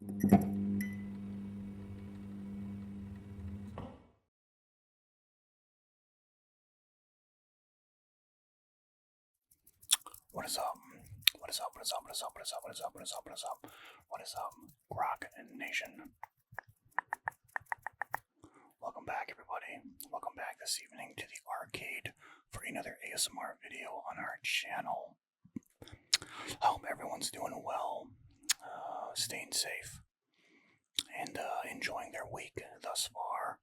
What is up? What is up? What is up? What is up? What is up? What is up? What is up? What is up? What is up? Grocknation. Welcome back, everybody. Welcome back this evening to the arcade for another ASMR video on our channel. I hope everyone's doing well, staying safe, and enjoying their week thus far.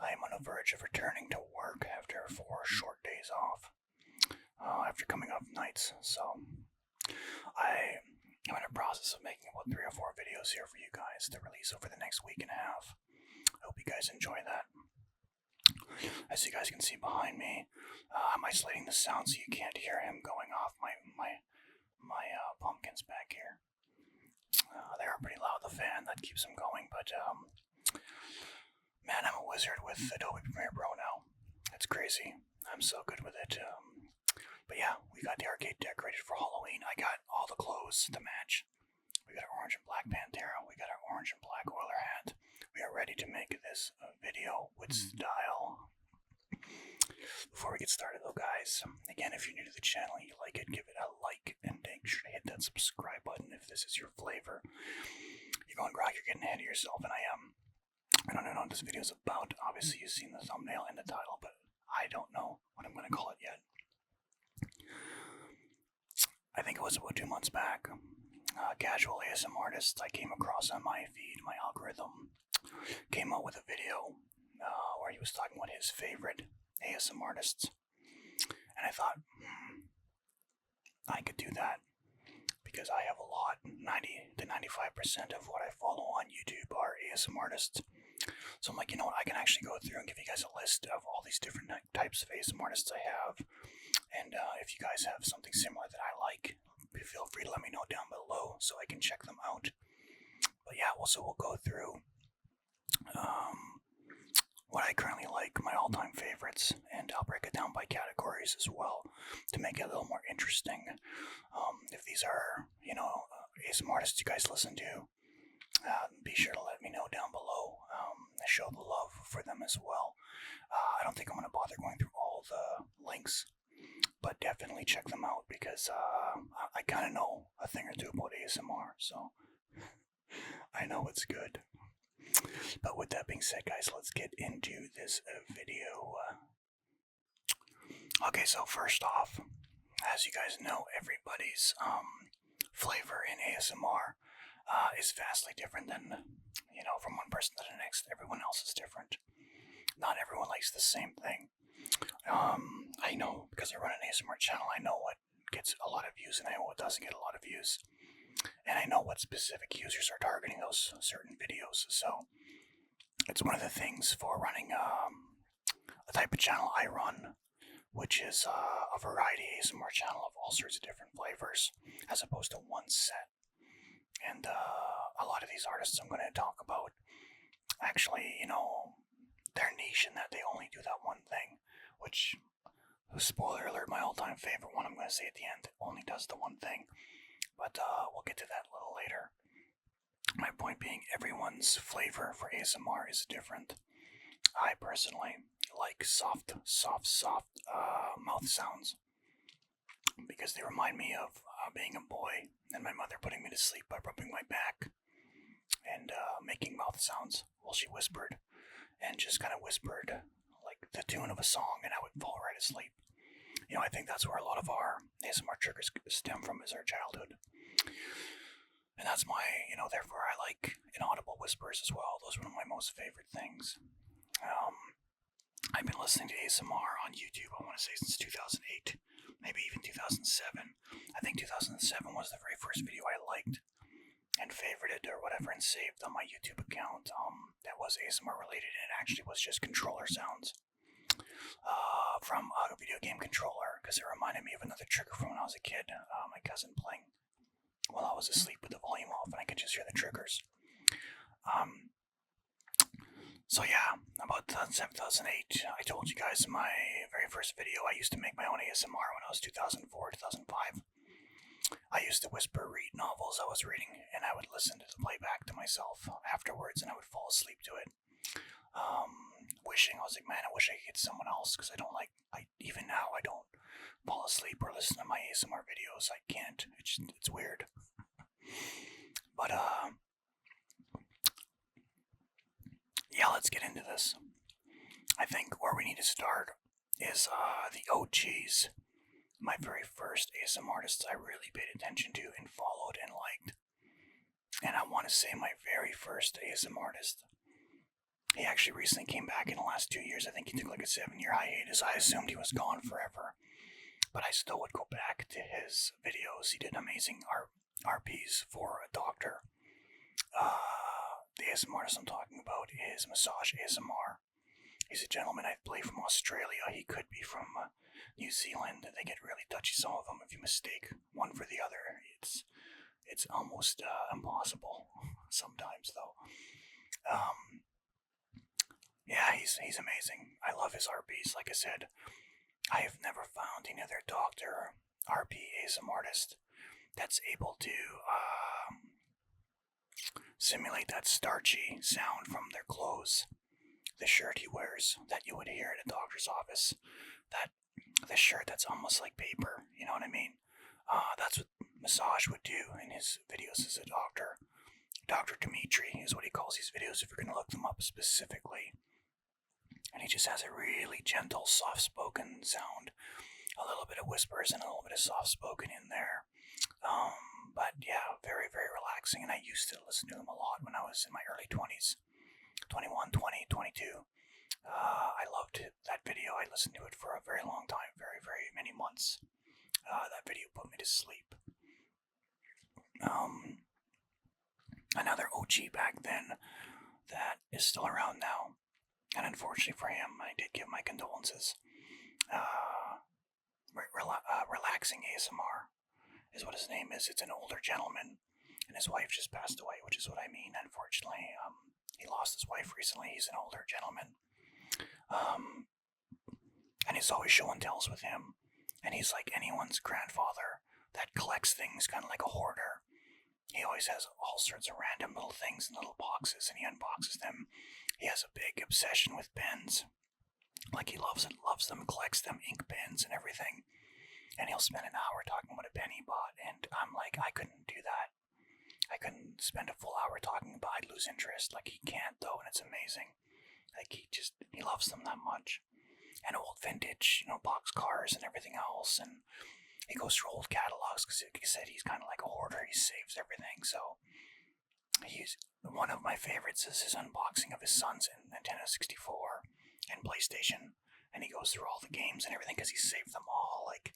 I am on the verge of returning to work after 4 short days off. After coming off nights, so I am in the process of making about 3 or 4 videos here for you guys to release over the next week and a half. I hope you guys enjoy that. As you guys can see behind me, I'm isolating the sound so you can't hear him going off my pumpkins back here. They are pretty loud, the fan that keeps them going, but man, I'm a wizard with Adobe Premiere Pro now. It's crazy. I'm so good with it. But yeah, we got the arcade decorated for Halloween. I got all the clothes to match. We got our orange and black Pantera. We got our orange and black Oiler hat. We are ready to make this video with style. Before we get started though, guys, again, if you're new to the channel and you like it, give it a like and make sure to hit that subscribe button if this is your flavor. You're going, Grock, you're getting ahead of yourself, and I am. I don't know what this video is about. Obviously, you've seen the thumbnail and the title, but I don't know what I'm going to call it yet. I think it was about 2 months back. Casual Asmrtists I came across on my feed, my algorithm, came out with a video where he was talking about his favorite Asmrtists. And I thought, I could do that because I have a lot. 90 to 95% of what I follow on YouTube are Asmrtists. So I'm like, you know what, I can actually go through and give you guys a list of all these different types of Asmrtists I have. And if you guys have something similar that I like, feel free to let me know down below so I can check them out. But yeah, also we'll go through what I currently like, my all-time favorites, and I'll break it down by categories as well to make it a little more interesting. If these are, ASMRtists you guys listen to, be sure to let me know down below. I show the love for them as well. I don't think I'm going to bother going through all the links, but definitely check them out because I kind of know a thing or two about ASMR, so I know it's good. But with that being said, guys, let's get into this video. Okay, so first off, as you guys know, everybody's flavor in ASMR is vastly different than, from one person to the next. Everyone else is different. Not everyone likes the same thing. I know, because I run an ASMR channel, I know what gets a lot of views and I know what doesn't get a lot of views. And I know what specific users are targeting those certain videos. So it's one of the things for running a type of channel I run, which is a variety ASMR channel of all sorts of different flavors, as opposed to one set. And a lot of these artists I'm going to talk about, actually, they're niche in that they only do that one thing, which, spoiler alert, my all-time favorite one I'm going to say at the end only does the one thing, but we'll get to that a little later. My point being, everyone's flavor for ASMR is different. I personally like soft mouth sounds because they remind me of being a boy and my mother putting me to sleep by rubbing my back and making mouth sounds while she whispered, and just kind of whispered like the tune of a song, and I would fall right asleep. I think that's where a lot of our ASMR triggers stem from, is our childhood. And that's my, therefore I like inaudible whispers as well. Those are one of my most favorite things. I've been listening to ASMR on YouTube, I want to say, since 2008, maybe even 2007. I think 2007 was the very first video I liked and favorited or whatever and saved on my YouTube account that was ASMR related, and it actually was just controller sounds from a video game controller, because it reminded me of another trigger from when I was a kid. My cousin playing while I was asleep with the volume off, and I could just hear the triggers. So yeah, about 2007, 2008, I told you guys in my very first video, I used to make my own ASMR when I was 2004, 2005. I used to whisper read novels I was reading, and I would listen to the playback to myself afterwards, and I would fall asleep to it. Wishing I was like, man, I wish I could get someone else because I don't like. I even now I don't fall asleep or listen to my ASMR videos. I can't. It's weird. But yeah, let's get into this. I think where we need to start is the OGs. My very first ASMR artists I really paid attention to and followed and liked. And I want to say my very first ASMR artist. He actually recently came back in the last 2 years. I think he took like a 7-year hiatus. I assumed he was gone forever. But I still would go back to his videos. He did amazing RPs for a doctor. The ASMR artist I'm talking about is Massage ASMR. He's a gentleman, I believe, from Australia. He could be from New Zealand. They get really touchy, some of them, if you mistake one for the other. It's almost impossible sometimes, though. Yeah, he's amazing. I love his RPs. Like I said, I have never found any other doctor RP ASMR artist that's able to simulate that starchy sound from their clothes. The shirt he wears that you would hear at a doctor's office. The shirt that's almost like paper, you know what I mean? That's what Massage would do in his videos as a doctor. Dr. Dimitri is what he calls these videos if you're going to look them up specifically. And he just has a really gentle, soft-spoken sound. A little bit of whispers and a little bit of soft-spoken in there. But yeah, very, very relaxing. And I used to listen to him a lot when I was in my early 20s. 21, 20, 22. I loved that video. I listened to it for a very long time, very, very many months. That video put me to sleep. Another OG back then that is still around now. And unfortunately for him, I did give my condolences. Relaxing ASMR is what his name is. It's an older gentleman, and his wife just passed away, which is what I mean. Unfortunately, he lost his wife recently. He's an older gentleman, and he's always show and tells with him. And he's like anyone's grandfather that collects things, kind of like a hoarder. He always has all sorts of random little things in little boxes, and he unboxes them. He has a big obsession with pens. Like he loves them, collects them, ink pens and everything. And he'll spend an hour talking about a pen he bought, and I'm like, I couldn't do that. I couldn't spend a full hour talking about it. I'd lose interest. Like he can't though, and it's amazing. Like he loves them that much. And old vintage, box cars and everything else, and he goes through old catalogs because, like I said, he's kind of like a hoarder. He saves everything. So he's one of my favorites is his unboxing of his son's Nintendo 64 and PlayStation, and he goes through all the games and everything because he saved them all. Like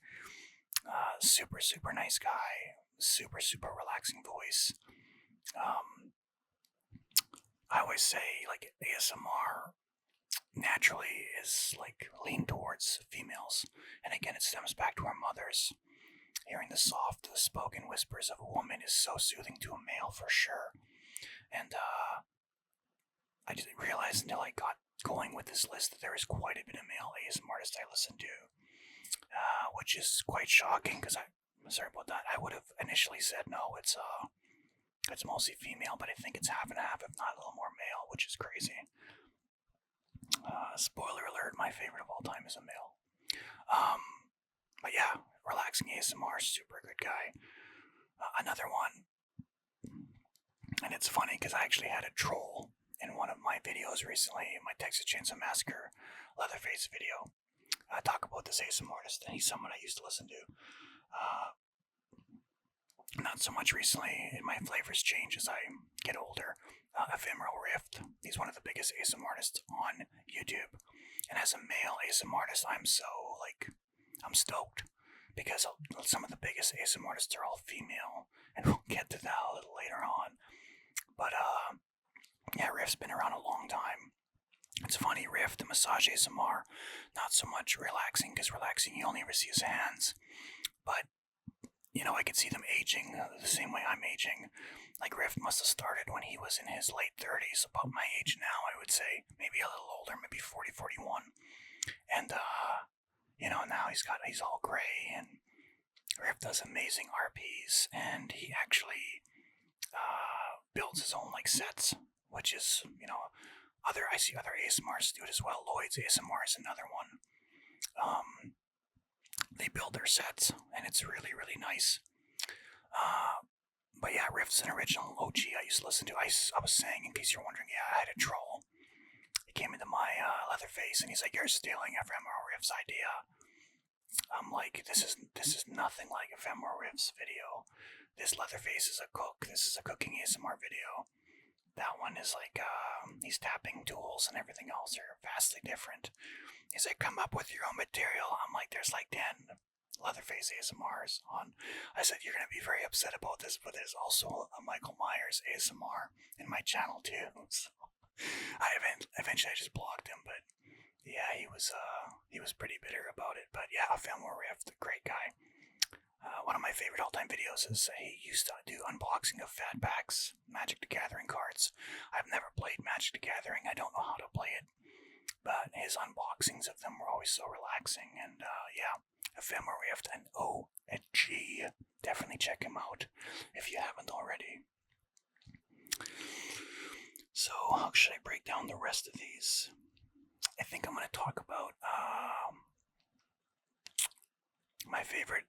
super super nice guy, super super relaxing voice. I always say like ASMR naturally is like lean towards females, and again it stems back to our mothers. Hearing the soft spoken whispers of a woman is so soothing to a male for sure. And I didn't realize until I got going with this list that there is quite a bit of male ASMR artists I listen to, which is quite shocking because I'm sorry about that. I would have initially said no, it's mostly female, but I think it's half and half, if not a little more male, which is crazy. Spoiler alert, my favorite of all time is a male. But yeah, relaxing ASMR, super good guy. Another one, and it's funny because I actually had a troll in one of my videos recently, my Texas Chainsaw Massacre Leatherface video. I talk about this ASMR artist, and he's someone I used to listen to. Not so much recently, and my flavors change as I get older. Ephemeral Rift, he's one of the biggest ASMR artists on YouTube. And as a male ASMR artist, I'm stoked. Because some of the biggest ASMR artists are all female. And we'll get to that a little later on. But, yeah, Rift's been around a long time. It's funny, Rift, the massage ASMR, not so much relaxing, because relaxing you only ever see his hands. But I could see them aging the same way I'm aging. Like Rift must have started when he was in his late 30s, about my age now, I would say. Maybe a little older, maybe 40, 41. And, now he's all gray, and Riff does amazing RPs, and he actually builds his own like sets, which is I see other ASMRs do it as well. Lloyd's ASMR is another one. They build their sets, and it's really really nice. But yeah, Riff's an original OG I used to listen to. I was saying, in case you're wondering, yeah, I had a troll. He came into my Leatherface, and he's like, "You're stealing Ephemeral Riff's idea." I'm like, this is nothing like Ephemeral Riff's video. This Leatherface is a cook. This is a cooking ASMR video. That one is like, he's tapping tools and everything else are vastly different. He's like, come up with your own material. I'm like, there's like 10 Leatherface ASMRs on. I said, you're going to be very upset about this, but there's also a Michael Myers ASMR in my channel too. So eventually I just blocked him, but yeah, he was pretty bitter about it. But yeah, Ephemeral Riff, the great guy. One of my favorite all-time videos is he used to do unboxing of Fat Packs Magic the Gathering cards. I've never played Magic the Gathering. I don't know how to play it, but his unboxings of them were always so relaxing. And yeah, Ephemeral Rift and OG. Definitely check him out if you haven't already. So how should I break down the rest of these? I think I'm going to talk about my favorite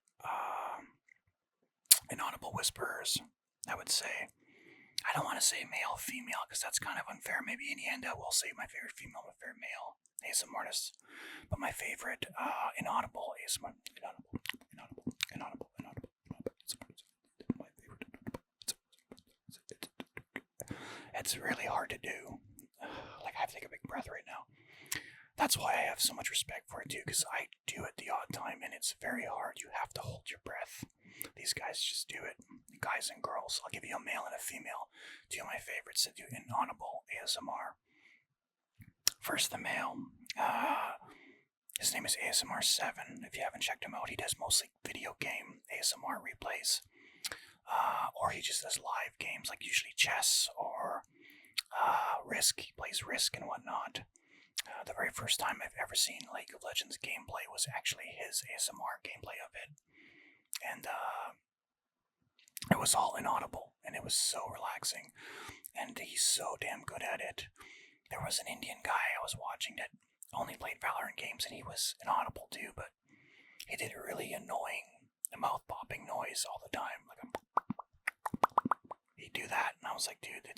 inaudible whisperers, I would say. I don't want to say male, female, because that's kind of unfair. Maybe in the end I will say my favorite female, my favorite male ASMR artists. But my favorite inaudible ASMR, inaudible, my favorite. It's really hard to do. Like, I have to take a big breath right now. That's why I have so much respect for it too, because I do it the odd time and it's very hard. You have to hold your breath. These guys just do it. Guys and girls. I'll give you a male and a female. Two of my favorites that do inaudible ASMR. First, the male. His name is ASMR7. If you haven't checked him out, he does mostly video game ASMR replays. Or he just does live games, like usually chess or Risk. He plays Risk and whatnot. The very first time I've ever seen League of Legends gameplay was actually his ASMR gameplay of it. And it was all inaudible, and it was so relaxing. And he's so damn good at it. There was an Indian guy I was watching that only played Valorant games, and he was inaudible too, but he did a really annoying mouth-popping noise all the time. Like he'd do that, and I was like, dude, it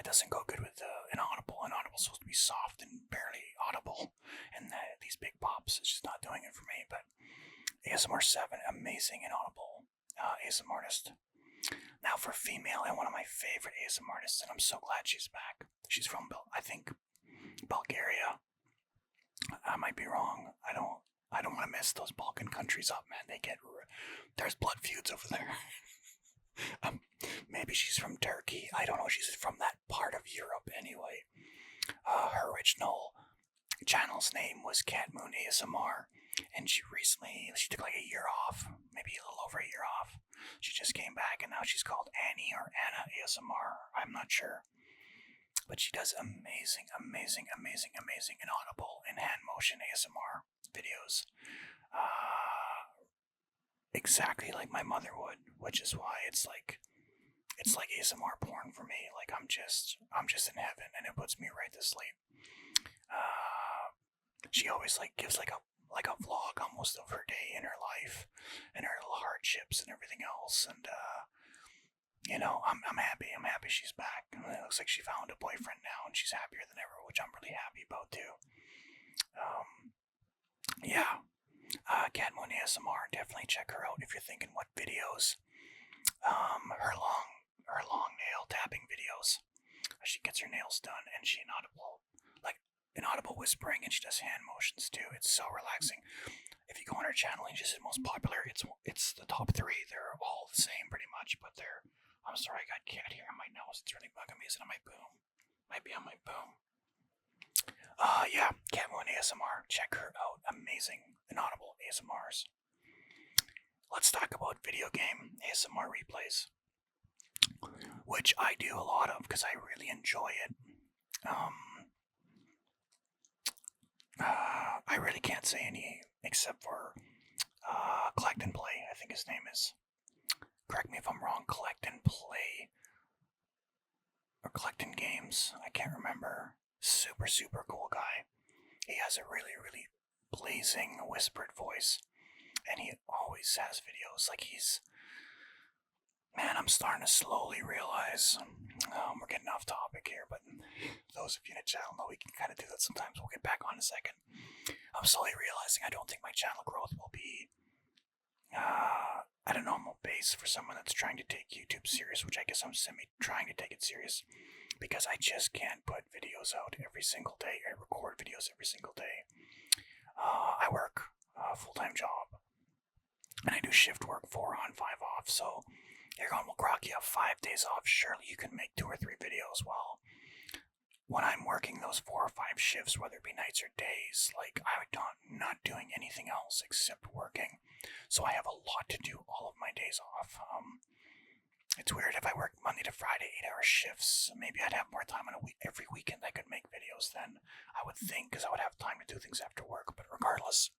doesn't go good with inaudible. Inaudible's supposed to be soft and barely audible, and these big pops, it's just not doing it for me. But ASMR7, amazing inaudible ASMR artist. Now for female, and one of my favorite ASMR artists, and I'm so glad she's back. She's from, I think, Bulgaria. I might be wrong. I don't want to mess those Balkan countries up, man. There's blood feuds over there. Maybe she's from Turkey. I don't know. She's from that part of Europe anyway. Her original channel's name was Cat Moon ASMR, and she took like a year off, maybe a little over a year off. She just came back, and now she's called Annie or Anna ASMR. I'm not sure. But she does amazing inaudible and hand motion ASMR videos. Exactly like my mother would, which is why it's like ASMR porn for me. Like I'm just in heaven, and it puts me right to sleep. She always gives like a vlog almost of her day in her life and her little hardships and everything else. And I'm happy. I'm happy she's back. And it looks like she found a boyfriend now, and she's happier than ever, which I'm really happy about too. Yeah. Catmoon ASMR, definitely check her out if you're thinking what videos. Her long nail tapping videos. She gets her nails done, and she inaudible whispering, and she does hand motions too. It's so relaxing. If you go on her channel and just hit most popular, it's the top 3. They're all the same pretty much, but I'm sorry, I got cat hair on my nose. It's really bugging me. Is it on my boom? Might be on my boom. Yeah, Catmoon ASMR. Check her out. Amazing inaudible ASMRs. Let's talk about video game ASMR replays, which I do a lot of because I really enjoy it. I really can't say any except for Collect and Play, I think his name is. Correct me if I'm wrong. Collect and Play. Or Collecting Games. I can't remember. Super, super cool guy. He has a really, really blazing whispered voice. And he always has videos. Like he's... Man, I'm starting to slowly realize... we're getting off topic here, but those of you in the channel know we can kind of do that sometimes. We'll get back on in a second. I'm slowly realizing I don't think my channel growth will be at a normal pace for someone that's trying to take YouTube serious, which I guess I'm semi-trying to take it serious, because I just can't put videos out every single day. I record videos every single day. I work a full-time job, and I do shift work, 4 on, 5 off, so you're going, well, Grock, you have 5 days off, surely you can make 2 or 3 videos. Well, when I'm working those 4 or 5 shifts, whether it be nights or days, like, I'm not doing anything else except working. So I have a lot to do all of my days off. It's weird, if I worked Monday to Friday, 8-hour shifts, maybe I'd have more time on a week. Every weekend I could make videos then, I would think, because I would have time to do things after work. But regardless,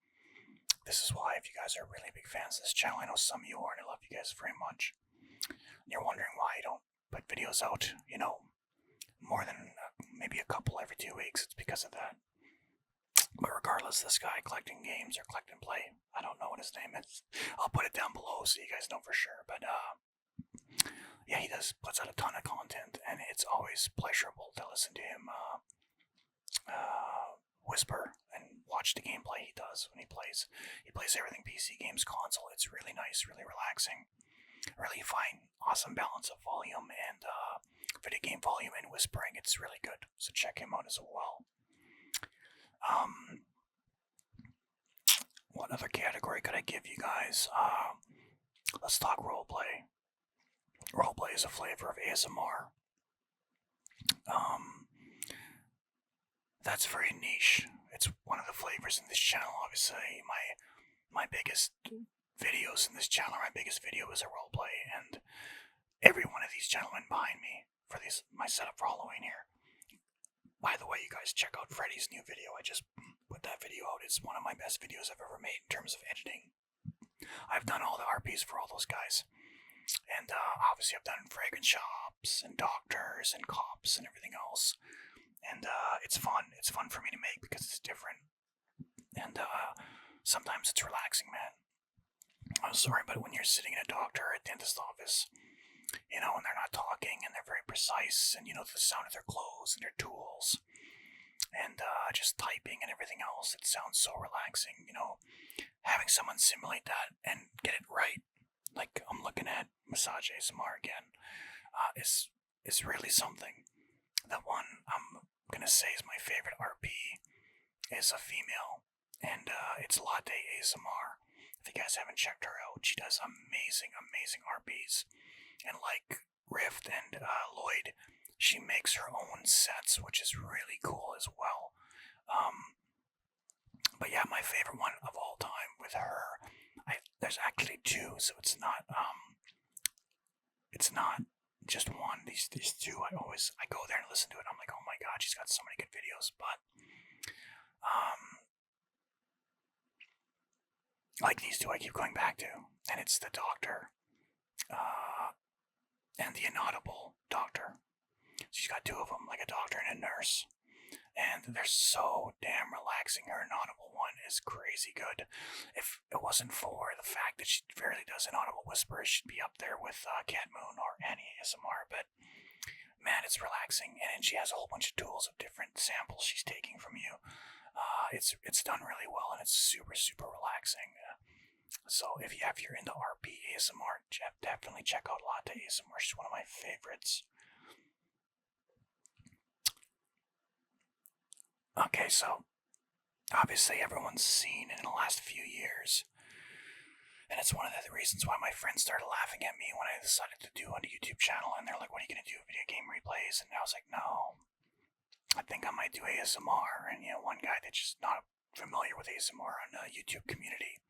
this is why, if you guys are really big fans of this channel, I know some of you are, and I love you guys very much. You're wondering why I don't put videos out, more than maybe a couple every 2 weeks. It's because of that. But regardless, this guy, Collecting Games or Collect and Play, I don't know what his name is. I'll put it down below so you guys know for sure. But yeah, he puts out a ton of content, and it's always pleasurable to listen to him whisper and watch the gameplay he does when he plays. He plays everything PC games, console. It's really nice, really relaxing. Really fine, awesome balance of volume and video game volume and whispering. It's really good, so check him out as well. What other category could I give you guys? Let's talk roleplay. Roleplay is a flavor of ASMR. That's very niche. It's one of the flavors in this channel. Obviously, my biggest videos in this channel, my biggest video is a roleplay, and every one of these gentlemen behind me for my setup for Halloween here. By the way, you guys check out Freddy's new video. I just put that video out. It's one of my best videos I've ever made in terms of editing. I've done all the RPs for all those guys. And obviously I've done fragrance shops and doctors and cops and everything else. And it's fun. It's fun for me to make because it's different. And sometimes it's relaxing, man. I'm sorry, but when you're sitting in a doctor or a dentist office, and they're not talking and they're very precise, and the sound of their clothes and their tools, and just typing and everything else, it sounds so relaxing. Having someone simulate that and get it right, like I'm looking at Massage ASMR again, is really something. The one I'm gonna say is my favorite RP is a female, and it's Latte ASMR. If you guys haven't checked her out, she does amazing, amazing RPs. And like Rift and Lloyd, she makes her own sets, which is really cool as well. But yeah, my favorite one of all time with her, there's actually 2, so it's not just one. These 2, I go there and listen to it. I'm like, oh my god, she's got so many good videos. But like these 2, I keep going back to, and it's the doctor, and the inaudible doctor. She's got 2 of them, like a doctor and a nurse. And they're so damn relaxing. Her inaudible one is crazy good. If it wasn't for the fact that she rarely does inaudible whispers, she'd be up there with Cat Moon or Annie ASMR. But man, it's relaxing. And then she has a whole bunch of tools of different samples she's taking from you. It's done really well, and it's super, super relaxing. So if you're into RP ASMR, definitely check out Latte ASMR. She's one of my favorites. Okay, so obviously everyone's seen in the last few years, and it's one of the reasons why my friends started laughing at me when I decided to do a YouTube channel, and they're like, what are you going to do, video game replays? And I was like, no, I think I might do ASMR. And one guy that's just not familiar with ASMR on the YouTube community,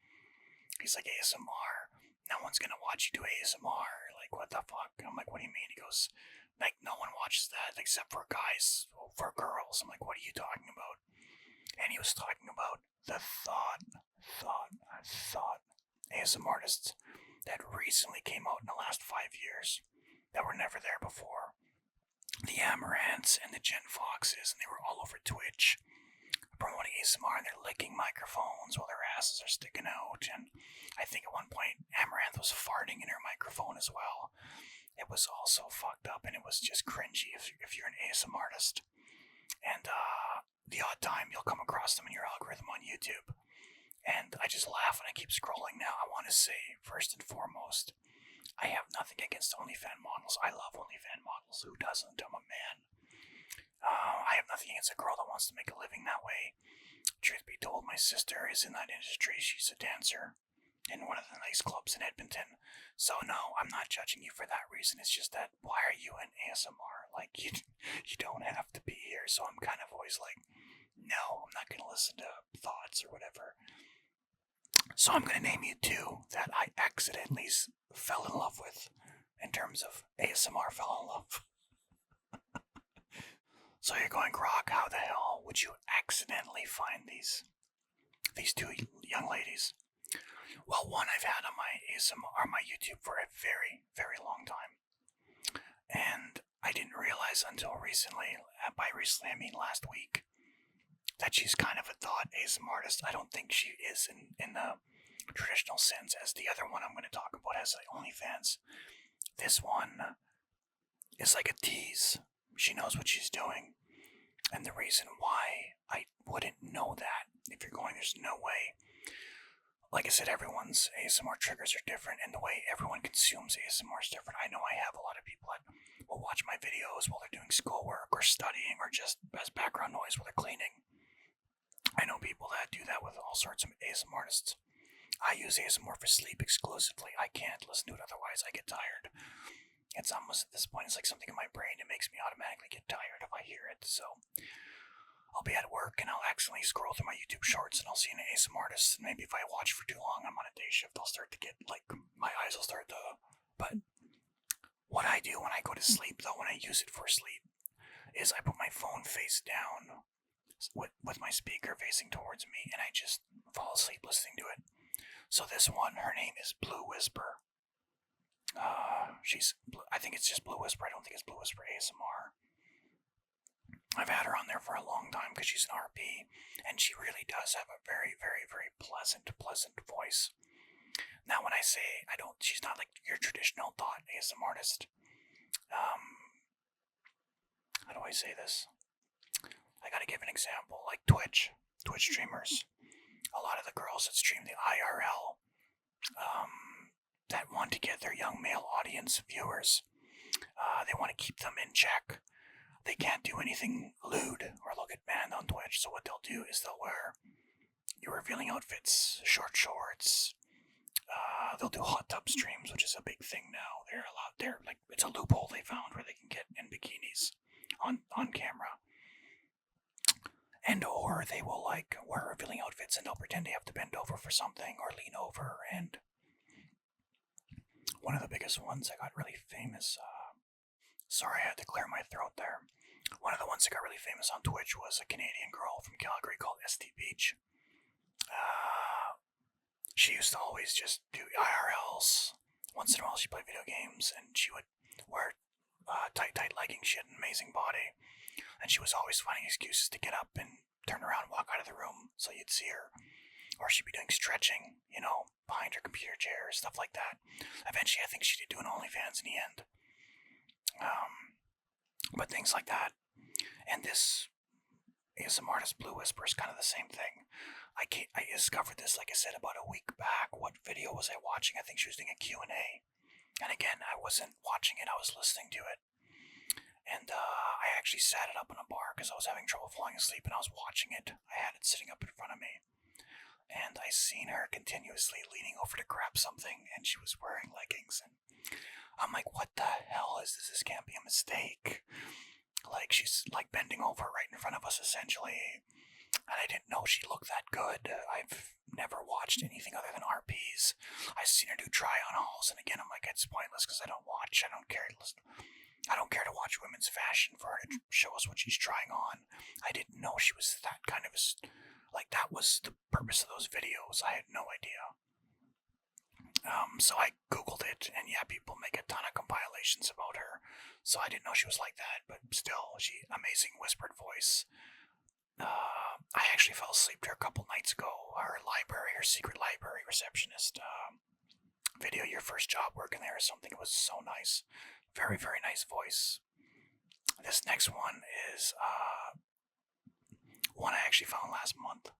he's like, ASMR? No one's going to watch you do ASMR. Like, what the fuck? I'm like, what do you mean? He goes, like, no one watches that except for guys, for girls. I'm like, what are you talking about? And he was talking about the thought ASMR artists that recently came out in the last 5 years that were never there before. The Amaranths and the Gen Foxes, and they were all over Twitch promoting ASMR, and they're licking microphones while their asses are sticking out. And I think at one point Amaranth was farting in her microphone as well. It was all so fucked up, and it was just cringy if you're an ASMR artist. And the odd time you'll come across them in your algorithm on YouTube. And I just laugh when I keep scrolling. Now, I want to say, first and foremost, I have nothing against OnlyFans models. I love OnlyFans models. Who doesn't? I'm a man. I have nothing against a girl that wants to make a living that way. Truth be told, my sister is in that industry. She's a dancer in one of the nice clubs in Edmonton. So no, I'm not judging you for that reason. It's just that, why are you in ASMR? Like, you don't have to be here. So I'm kind of always like, no, I'm not going to listen to thoughts or whatever. So I'm going to name you two that I accidentally fell in love with in terms of ASMR fell in love. So you're going, Grock, how the hell would you accidentally find these two young ladies? Well, one I've had on my ASMR, or my YouTube for a very, very long time. And I didn't realize until recently, by recently I mean last week, that she's kind of a thought ASMR artist. I don't think she is in the traditional sense as the other one I'm going to talk about has like OnlyFans. This one is like a tease. She knows what she's doing. And the reason why I wouldn't know that, if you're going, there's no way. Like I said, everyone's ASMR triggers are different, and the way everyone consumes ASMR is different. I know I have a lot of people that will watch my videos while they're doing schoolwork or studying or just as background noise while they're cleaning. I know people that do that with all sorts of ASMR artists. I use ASMR for sleep exclusively. I can't listen to it otherwise. I get tired. It's almost at this point, it's like something in my brain. It makes me automatically get tired if I hear it. So I'll be at work and I'll accidentally scroll through my YouTube shorts and I'll see an ASMR artist. And maybe if I watch for too long, I'm on a day shift, I'll start to get like my eyes will start to. But what I do when I go to sleep, though, when I use it for sleep, is I put my phone face down with my speaker facing towards me, and I just fall asleep listening to it. So this one, her name is Blue Whisper. I think it's just Blue Whisper. I don't think it's Blue Whisper ASMR. I've had her on there for a long time because she's an RP, and she really does have a very, very, very pleasant voice. Now, when I say she's not like your traditional thought ASMR artist. How do I say this? I gotta give an example, like Twitch streamers. A lot of the girls that stream the IRL, that want to get their young male audience viewers. They want to keep them in check. They can't do anything lewd or look at banned on Twitch, so what they'll do is they'll wear your revealing outfits, short shorts. They'll do hot tub streams, which is a big thing now. They're like, it's a loophole they found where they can get in bikinis on camera. And or they will like wear revealing outfits and they'll pretend they have to bend over for something or lean over. And one of the biggest ones that got really famous, sorry, I had to clear my throat there. One of the ones that got really famous on Twitch was a Canadian girl from Calgary called ST Beach. She used to always just do IRLs. Once in a while she'd play video games and she would wear tight leggings. She had an amazing body. And she was always finding excuses to get up and turn around and walk out of the room so you'd see her. Or she'd be doing stretching, behind her computer chair, stuff like that. Eventually, I think she did do an OnlyFans in the end. But things like that. And this ASMR artist Blue Whisper is kind of the same thing. I discovered this, like I said, about a week back. What video was I watching? I think she was doing a Q&A. And again, I wasn't watching it, I was listening to it. And I actually sat it up in a bar because I was having trouble falling asleep and I was watching it. I had it sitting up in front of me. And I seen her continuously leaning over to grab something and she was wearing leggings. And I'm like, what the hell is this? This can't be a mistake. Like, she's like bending over right in front of us essentially. And I didn't know she looked that good. I've never watched anything other than RPs. I've seen her do try-on hauls. And again, I'm like, it's pointless because I don't watch. I don't care to listen. I don't care to watch women's fashion for her to show us what she's trying on. I didn't know she was that kind of like, that was the purpose of those videos. I had no idea. So I googled it, and yeah, people make a ton of compilations about her. So I didn't know she was like that, but still, she amazing whispered voice. I actually fell asleep to her a couple nights ago. Her secret library receptionist video, your first job working there or something. It was so nice. Very, very nice voice. This next one is one I actually found last month.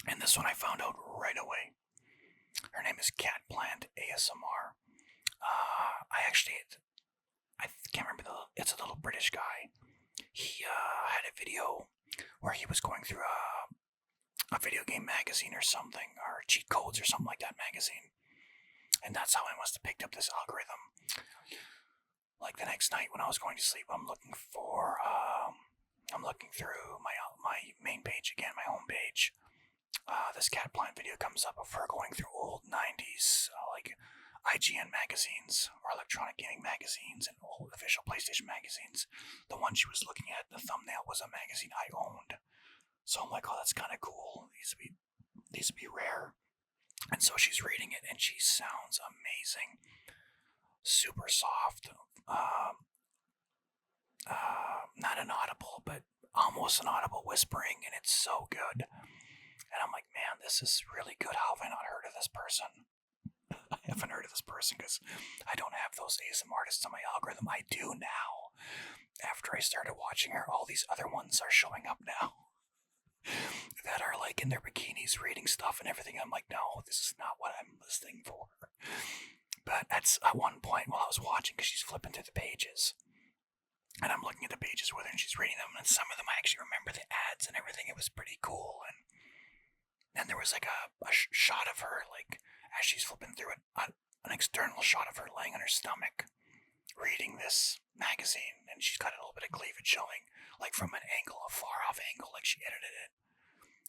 And this one I found out right away. Her name is Cat Plant ASMR. I can't remember it's a little British guy. He had a video where he was going through a video game magazine or something, or cheat codes or something like that magazine. And that's how I must have picked up this algorithm. Like the next night when I was going to sleep, I'm looking through my main page again, my home page. This cat plant video comes up of her going through old 90s, like IGN magazines or electronic gaming magazines and old official PlayStation magazines. The one she was looking at, the thumbnail was a magazine I owned. So I'm like, oh, that's kind of cool. These would be rare. And so she's reading it, and she sounds amazing. Super soft. Not inaudible, but almost inaudible whispering, and it's so good. And I'm like, man, this is really good. How have I not heard of this person? I haven't heard of this person because I don't have those ASMR artists on my algorithm. I do now. After I started watching her, all these other ones are showing up now that are like in their bikinis reading stuff and everything. I'm like, no, this is not what I'm listening for. But at one point while I was watching, because she's flipping through the pages, and I'm looking at the pages with her and she's reading them, and some of them I actually remember the ads and everything. It was pretty cool. And then there was like a shot of her, like, as she's flipping through it, an external shot of her laying on her stomach, reading this magazine, and she's got a little bit of cleavage showing, like from an angle, a far off angle, like she edited it.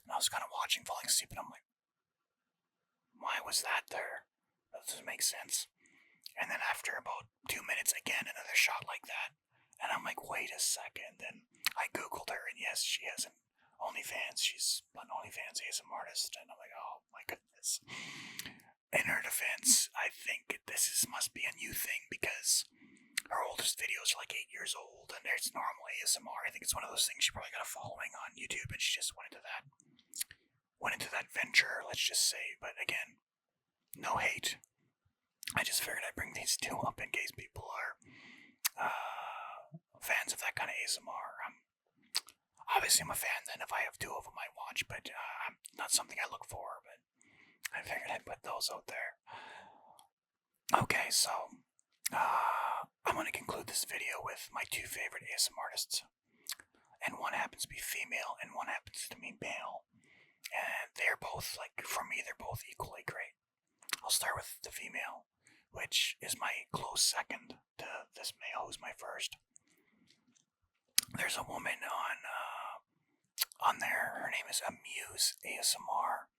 And I was kind of watching, falling asleep, and I'm like, why was that there? That doesn't make sense. And then after about 2 minutes, again, another shot like that. And I'm like, wait a second. And I googled her, and yes, she has an OnlyFans. She's an OnlyFans ASMR artist. And I'm like, oh my goodness. In her defense, I think must be a new thing because her oldest videos are like 8 years old, and there's normal ASMR. I think it's one of those things she probably got a following on YouTube, and she just went into that venture. Let's just say, but again, no hate. I just figured I'd bring these two up in case people are fans of that kind of ASMR. Obviously, I'm a fan then if I have two of them I watch, but not something I look for, but I figured I'd put those out there. Okay, so I'm going to conclude this video with my two favorite ASMR artists. And one happens to be female, and one happens to be male. And they're both, like, for me, they're both equally great. I'll start with the female, which is my close second to this male, who's my first. There's a woman on there. Her name is Amuse ASMR.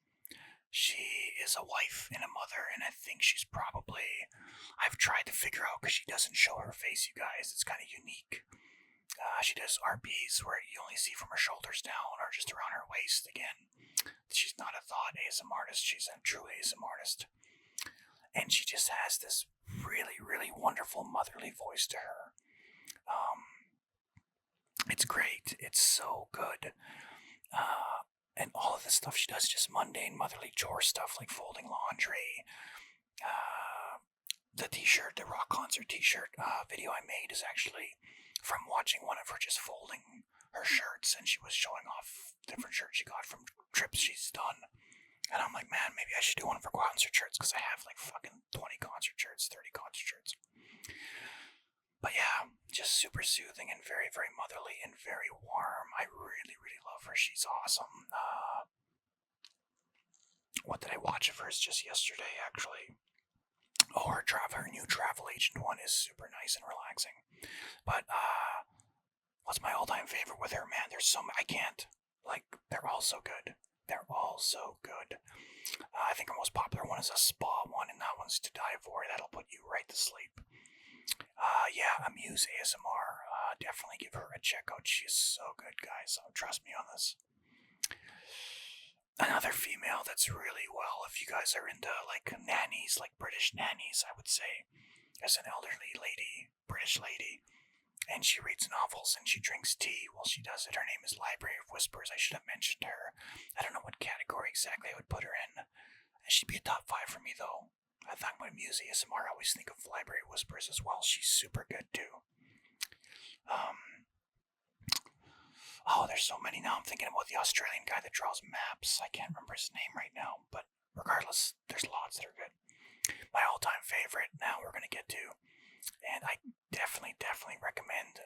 She is a wife and a mother, and I think she's probably. I've tried to figure out because she doesn't show her face, you guys. It's kind of unique. She does RPs where you only see from her shoulders down or just around her waist. Again, she's not a thought ASMR artist. She's a true ASMR artist. And she just has this really, really wonderful motherly voice to her. It's great. It's so good. And all of the stuff she does is just mundane motherly chore stuff like folding laundry. The t-shirt, the rock concert t-shirt video I made is actually from watching one of her just folding her shirts, and she was showing off different shirts she got from trips she's done. And I'm like, man, maybe I should do one for concert shirts because I have like fucking 20 concert shirts, 30 concert shirts. But yeah, just super soothing and very, very motherly and very warm. I really, really love her. She's awesome. What did I watch of hers just yesterday, actually? Oh, her new travel agent one is super nice and relaxing. But, what's my all-time favorite with her? Man, there's so many. I can't. Like, they're all so good. They're all so good. I think her most popular one is a spa one, and that one's to die for. That'll put you right to sleep. Yeah, Amuse ASMR. Definitely give her a check out. She is so good, guys. So trust me on this. Another female that's really well, if you guys are into like nannies, like British nannies, I would say, as an elderly lady, British lady, and she reads novels and she drinks tea while she does it. Her name is Library of Whispers. I should have mentioned her. I don't know what category exactly I would put her in. She'd be a top 5 for me though. I thought when music ASMR, I always think of Library of Whispers as well. She's super good too. Um, there's so many now. I'm thinking about the Australian guy that draws maps. I can't remember his name right now, but regardless, there's lots that are good. My all-time favorite now we're gonna get to, and I definitely recommend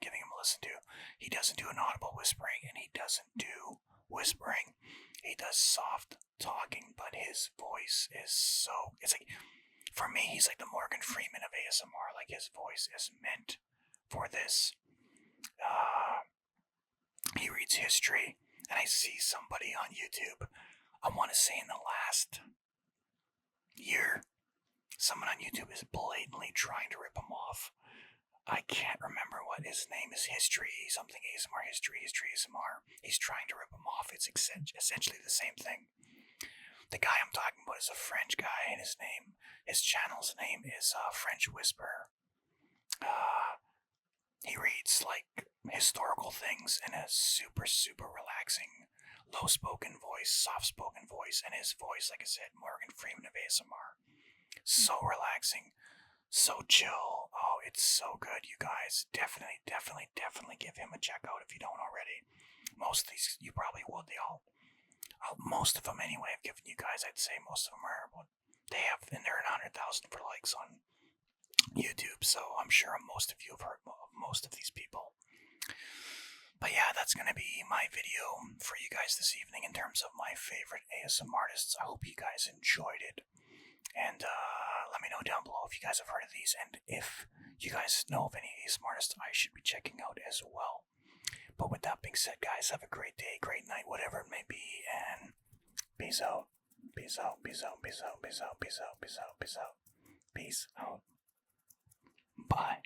giving him a listen to. He doesn't do an audible whispering, and he doesn't do whispering. He does soft talking, but his voice is so. It's like, for me, he's like the Morgan Freeman of ASMR. Like, his voice is meant for this. He reads history, and I see somebody on YouTube, I want to say in the last year, someone on YouTube is blatantly trying to rip him off. I can't remember what his name is. History, something ASMR, history ASMR. He's trying to rip him off. It's essentially the same thing. The guy I'm talking about is a French guy, and his channel's name is French Whisper. He reads like historical things in a super relaxing, low-spoken voice, soft-spoken voice, and his voice, like I said, Morgan Freeman of ASMR. So relaxing, so chill. Oh, it's so good, you guys. Definitely give him a check out if you don't already. Most of these, you probably would. Most of them anyway, I've given you guys, I'd say most of them are, they're at 100,000 for likes on YouTube, so I'm sure most of you have heard of most of these people. But yeah, that's going to be my video for you guys this evening in terms of my favorite ASMR artists. I hope you guys enjoyed it. And let me know down below if you guys have heard of these, and if you guys know of any ASMR artists I should be checking out as well. But with that being said, guys, have a great day, great night, whatever it may be, and peace out. Peace out. Peace out. Bye.